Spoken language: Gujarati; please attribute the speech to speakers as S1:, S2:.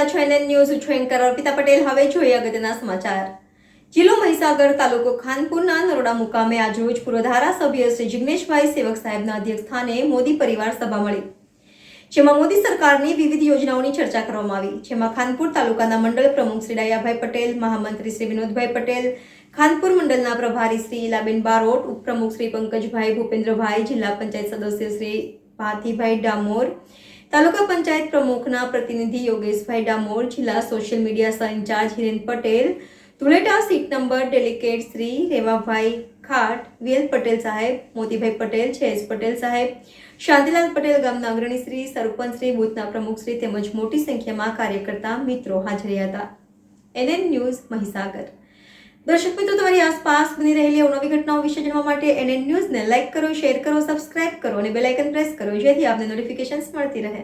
S1: રહ્યા છો એનએન ન્યૂઝ છું એન્કર અર્પિતા પટેલ. હવે જોઈએ અગત્યના સમાચાર. જિલ્લો મહીસાગર, તાલુકો ખાનપુરના નરોડા મુકામે આજરોજ પૂર્વ ધારાસભ્ય શ્રી જિગ્નેશભાઈ સેવક સાહેબના અધ્યક્ષસ્થાને મોદી પરિવાર સભા મળી, જેમાં મોદી સરકારની વિવિધ યોજનાઓની ચર્ચા કરવામાં આવી. જેમાં ખાનપુર તાલુકાના મંડળ પ્રમુખ શ્રી ડાયાભાઈ પટેલ, મહામંત્રી શ્રી વિનોદભાઈ પટેલ, ખાનપુર મંડળના પ્રભારી શ્રી ઇલાબેન બારોટ, ઉપપ્રમુખ શ્રી પંકજભાઈ ભૂપેન્દ્રભાઈ, જિલ્લા પંચાયત સદસ્ય શ્રી ભાતીભાઈ ડામોર, તાલુકા પંચાયત પ્રમુખના પ્રતિનિધિ યોગેશભાઈ ડામોર, જિલ્લા સોશિયલ મીડિયા સહ incharge Hiren Patel, Dhuleta seat number delegate Shri Revabhai Khat, VL Patel સાહેબ, મોતીભાઈ પટેલ, જયેશ પટેલ સાહેબ, શાંતિલાલ પટેલ, ગામના અગ્રણી શ્રી, સરપંચ શ્રી, બૂથના પ્રમુખ શ્રી તેમજ મોટી સંખ્યામાં કાર્યકર્તા મિત્રો હાજર રહ્યા હતા. NN news Mahisagar. દર્શક મિત્રો, તમારી આસપાસ બની રહેલી અવનવી ઘટનાઓ વિશે જાણવા માટે એનએન ન્યૂઝને લાઇક કરો, શેર કરો, સબસ્ક્રાઇબ કરો અને બેલ આઇકન પ્રેસ કરો, જેથી આપને નોટિફિકેશન્સ મળતી રહે.